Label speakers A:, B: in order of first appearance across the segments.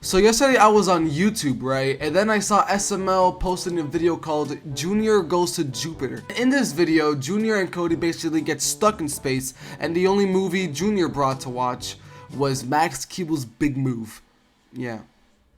A: So yesterday I was on YouTube, right? And then I saw SML posting a video called Junior Goes to Jupiter. In this video, Junior and Cody basically get stuck in space, and the only movie Junior brought to watch was Max Keeble's Big Move.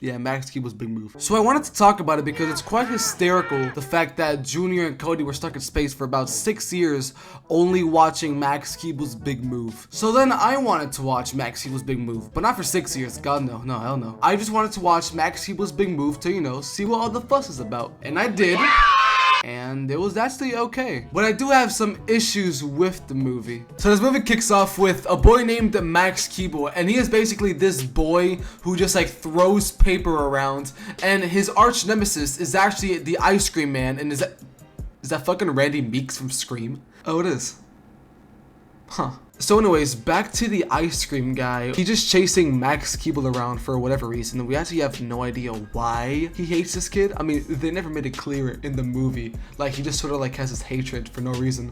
A: Yeah, Max Keeble's Big Move. So I wanted to talk about it because it's quite hysterical, the fact that Junior and Cody were stuck in space for about 6 years only watching Max Keeble's Big Move. So then I wanted to watch Max Keeble's Big Move, but not for 6 years. God, no, hell no. I just wanted to watch Max Keeble's Big Move to, you know, see what all the fuss is about. And I did. And it was actually okay. But I do have some issues with the movie. So this movie kicks off with a boy named Max Keeble, and he is basically this boy who just like throws paper around, and his arch nemesis is actually the ice cream man. And is that fucking Randy Meeks from Scream? Oh, it is. Huh. So anyways, back to the ice cream guy. He's just chasing Max Keeble around for whatever reason. We actually have no idea why he hates this kid. I mean, they never made it clear in the movie. Like, he just sort of like has this hatred for no reason.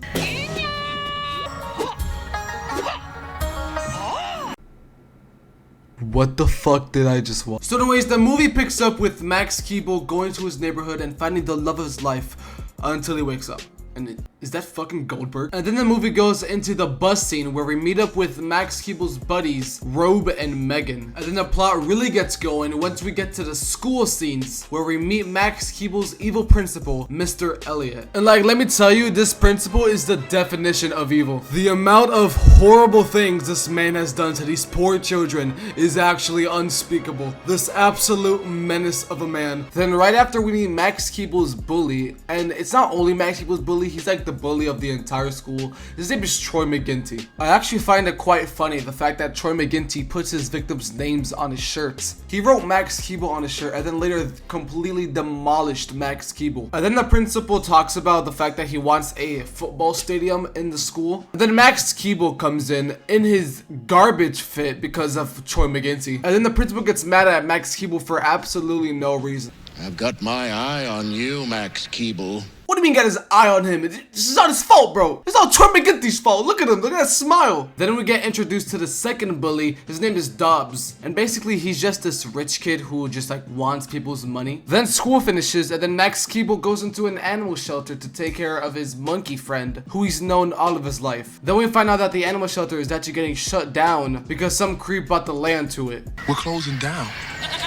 A: What the fuck did I just watch? So anyways, the movie picks up with Max Keeble going to his neighborhood and finding the love of his life until he wakes up. And is that fucking Goldberg? And then the movie goes into the bus scene where we meet up with Max Keeble's buddies, Robe and Megan. And then the plot really gets going once we get to the school scenes where we meet Max Keeble's evil principal, Mr. Elliot. And like, let me tell you, this principal is the definition of evil. The amount of horrible things this man has done to these poor children is actually unspeakable. This absolute menace of a man. Then right after we meet Max Keeble's bully, and it's not only Max Keeble's bully, he's like the bully of the entire school. His name is Troy McGinty. I actually find it quite funny, the fact that Troy McGinty puts his victims' names on his shirts. He wrote Max Keeble on his shirt and then later completely demolished Max Keeble. And then the principal talks about the fact that he wants a football stadium in the school. And then Max Keeble comes in his garbage fit because of Troy McGinty. And then the principal gets mad at Max Keeble for absolutely no reason.
B: I've got my eye on you, Max Keeble.
A: What do you mean got his eye on him? This is not his fault, bro. It's all Troy McGinty's fault. Look at him. Look at that smile. Then we get introduced to the second bully. His name is Dobbs. And basically, he's just this rich kid who just like wants people's money. Then school finishes, and then Max Keeble goes into an animal shelter to take care of his monkey friend, who he's known all of his life. Then we find out that the animal shelter is actually getting shut down because some creep bought the land to it.
C: We're closing down.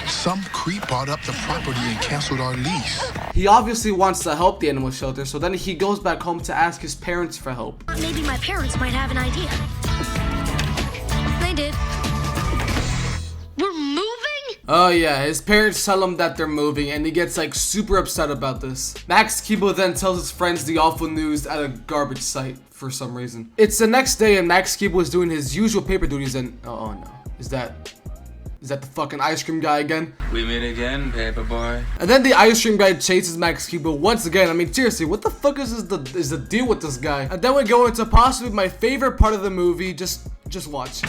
C: Some creep bought up the property and canceled our lease.
A: He obviously wants to help the animal shelter, so then he goes back home to ask his parents for help.
D: Maybe my parents might have an idea. They did. We're moving?
A: Oh yeah, his parents tell him that they're moving, and he gets like super upset about this. Max Keeble then tells his friends the awful news at a garbage site for some reason. It's the next day, and Max Keeble is doing his usual paper duties, and oh no, is that the fucking ice cream guy again?
E: We meet again, paper boy.
A: And then the ice cream guy chases Max Keeble once again. I mean, seriously, what the fuck is the deal with this guy? And then we go into possibly my favorite part of the movie. Just watch.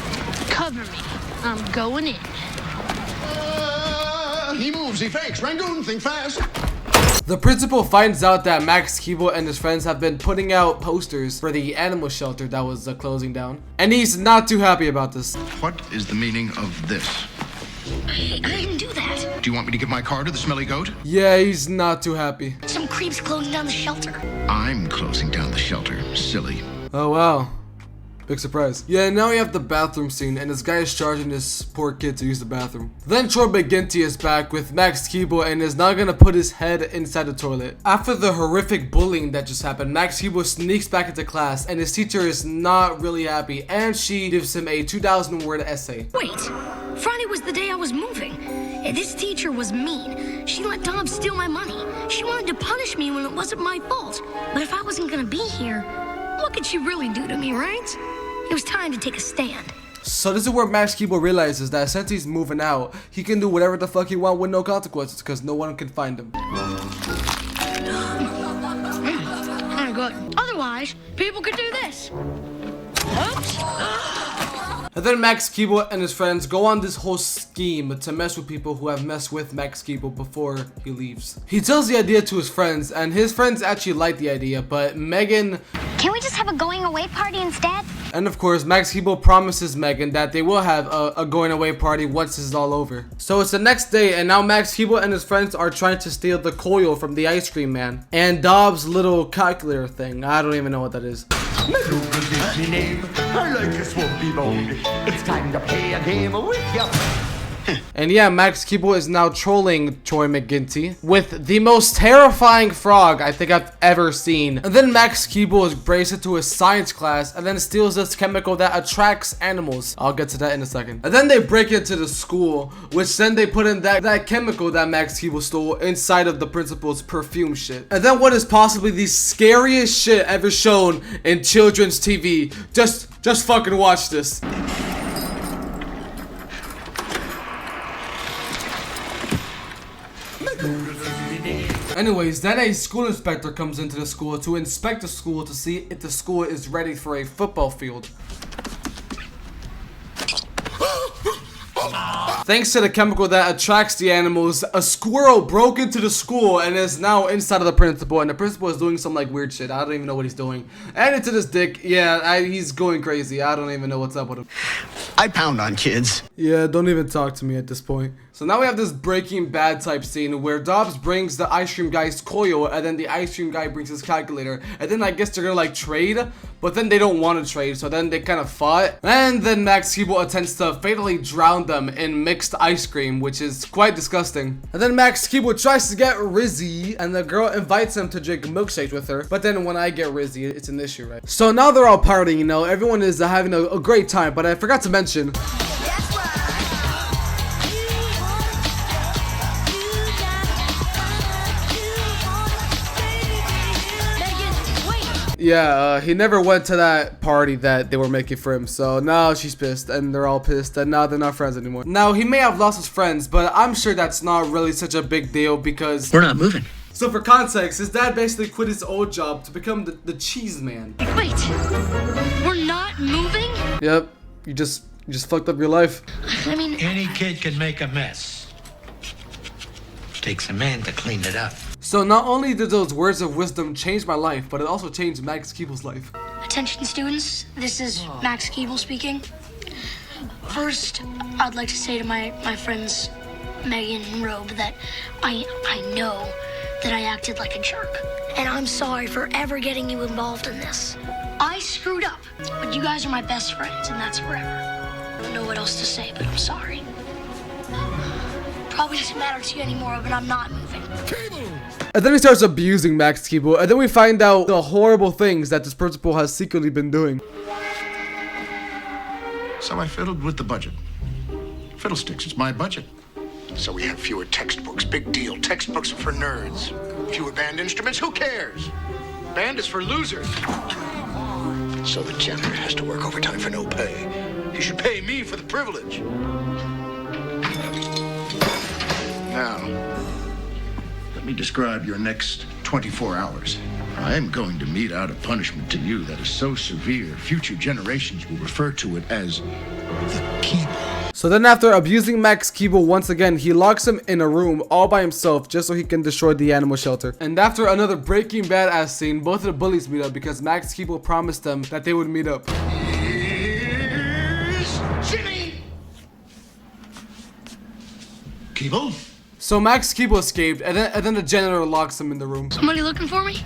D: Cover me. I'm going in.
B: He moves, he fakes. Rangoon, think fast.
A: The principal finds out that Max Keeble and his friends have been putting out posters for the animal shelter that was closing down. And he's not too happy about this.
C: What is the meaning of this?
D: I didn't do that.
C: Do you want me to give my car to the smelly goat?
A: Yeah, he's not too happy.
D: Some creeps closing down the shelter.
C: I'm closing down the shelter, silly.
A: Oh wow. Big surprise. Yeah, now we have the bathroom scene, and this guy is charging this poor kid to use the bathroom. Then Troy McGinty is back with Max Keeble and is now gonna put his head inside the toilet. After the horrific bullying that just happened, Max Keeble sneaks back into class, and his teacher is not really happy, and she gives him a 2,000-word essay.
D: Wait, Friday was the day I was moving. This teacher was mean. She let Dobbs steal my money. She wanted to punish me when it wasn't my fault. But if I wasn't gonna be here, what could she really do to me, right? It was time to take a stand.
A: So this is where Max Keeble realizes that since he's moving out, he can do whatever the fuck he wants with no consequences because no one can find him.
D: Good. Otherwise, people could do this. Oops.
A: And then Max Keeble and his friends go on this whole scheme to mess with people who have messed with Max Keeble before he leaves. He tells the idea to his friends, and his friends actually like the idea, but Megan...
F: Can we just have a going away party instead?
A: And of course, Max Keeble promises Megan that they will have a going away party once this is all over. So it's the next day, and now Max Keeble and his friends are trying to steal the coil from the ice cream man and Dobbs' little calculator thing. I don't even know what that is.
F: I like a swampy mode. It's time to play a game with you.
A: And yeah, Max Keeble is now trolling Troy McGinty with the most terrifying frog I think I've ever seen. And then Max Keeble is braced into his science class and then steals this chemical that attracts animals. I'll get to that in a second. And then they break into the school, which then they put in that chemical that Max Keeble stole inside of the principal's perfume shit. And then what is possibly the scariest shit ever shown in children's TV. Just fucking watch this. Anyways, then a school inspector comes into the school to inspect the school to see if the school is ready for a football field. Thanks to the chemical that attracts the animals, a squirrel broke into the school and is now inside of the principal, and the principal is doing some like weird shit. I don't even know what he's doing. And into this dick, yeah, he's going crazy. I don't even know what's up with him.
B: I pound on kids.
A: Yeah, don't even talk to me at this point. So now we have this Breaking Bad type scene where Dobbs brings the ice cream guy's coil and then the ice cream guy brings his calculator. And then I guess they're gonna like trade, but then they don't want to trade, so then they kind of fought. And then Max Keeble attempts to fatally drown them in mixed ice cream, which is quite disgusting. And then Max Keeble tries to get Rizzy, and the girl invites him to drink milkshakes with her. But then when I get Rizzy, it's an issue, right? So now they're all partying, you know, everyone is having a great time, but I forgot to mention. Yeah, he never went to that party that they were making for him, so now she's pissed, and they're all pissed, and now they're not friends anymore. Now, he may have lost his friends, but I'm sure that's not really such a big deal because...
G: We're not moving.
A: So for context, his dad basically quit his old job to become the cheese man.
D: Wait, we're not moving?
A: Yep, you just fucked up your life.
D: I mean...
H: Any kid can make a mess. Takes a man to clean it up.
A: So not only did those words of wisdom change my life, but it also changed Max Keeble's life.
D: Attention students, this is Max Keeble speaking. First, I'd like to say to my friends Megan and Robe that I know that I acted like a jerk. And I'm sorry for ever getting you involved in this. I screwed up, but you guys are my best friends, and that's forever. I don't know what else to say, but I'm sorry. Probably doesn't matter to you anymore, but I'm not moving.
A: And then he starts abusing Max Keeble, and then we find out the horrible things that this principal has secretly been doing.
C: So I fiddled with the budget. Fiddlesticks, it's my budget.
B: So we have fewer textbooks. Big deal. Textbooks are for nerds. Fewer band instruments. Who cares? Band is for losers. So the janitor has to work overtime for no pay. He should pay me for the privilege. Now, let me describe your next 24 hours. I am going to mete out a punishment to you that is so severe, future generations will refer to it as the Keeble.
A: So then after abusing Max Keeble once again, he locks him in a room all by himself just so he can destroy the animal shelter. And after another Breaking Bad ass scene, both of the bullies meet up because Max Keeble promised them that they would meet up.
B: Here's Jimmy!
C: Keeble?
A: So Max Keeble escaped, and then the janitor locks him in the room.
D: Somebody looking for me?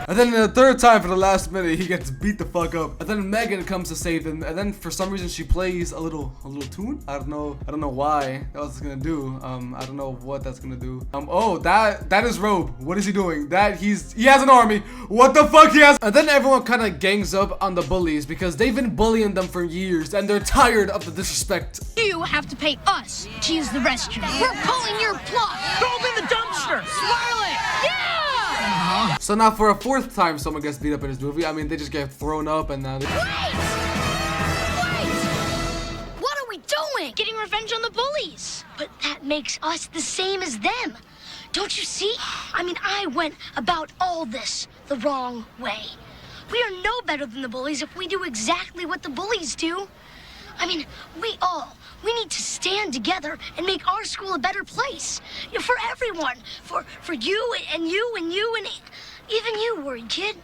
A: And then the third time for the last minute, he gets beat the fuck up. And then Megan comes to save him, and then for some reason she plays a little tune. I don't know why that was gonna do. I don't know what that's gonna do. Oh, that is Robe. What is he doing? He has an army. What the fuck he has? And then everyone kind of gangs up on the bullies because they've been bullying them for years, and they're tired of the disrespect.
I: You have to pay us to use the restroom. We're pulling your plug. Throw them in the dumpster. Swirl it. Yeah!
A: So now for a fourth time someone gets beat up in this movie, I mean, they just get thrown up and now
I: Wait! What are we doing?
D: Getting revenge on the bullies. But that makes us the same as them. Don't you see? I mean, I went about all this the wrong way. We are no better than the bullies if we do exactly what the bullies do. I mean, we need to stand together and make our school a better place. You know, for everyone. For you and you and you and even you, worried kid.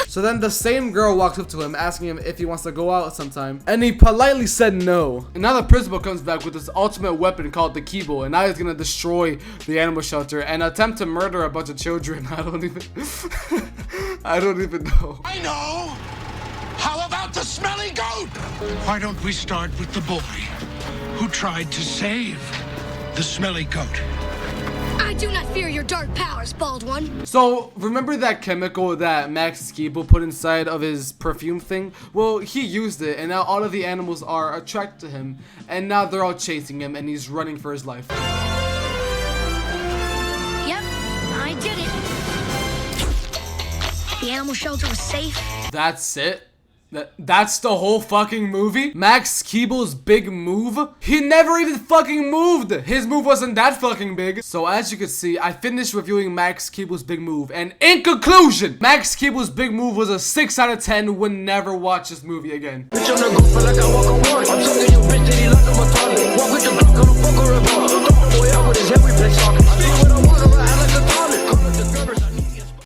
A: So then the same girl walks up to him, asking him if he wants to go out sometime, and he politely said no. And now the principal comes back with his ultimate weapon called the Keeble, and now he's gonna destroy the animal shelter and attempt to murder a bunch of children. I don't even know.
C: I know! How about the smelly goat? Why don't we start with the boy who tried to save the smelly goat?
D: I do not fear your dark powers, bald one.
A: So, remember that chemical that Max Keeble put inside of his perfume thing? Well, he used it, and now all of the animals are attracted to him, and now they're all chasing him, and he's running for his life.
D: Yep, I did it. The animal shelter was safe.
A: That's it? That's the whole fucking movie? Max Keeble's big move? He never even fucking moved! His move wasn't that fucking big. So as you can see, I finished reviewing Max Keeble's big move. And in conclusion, Max Keeble's big move was a 6 out of 10. Would never watch this movie again.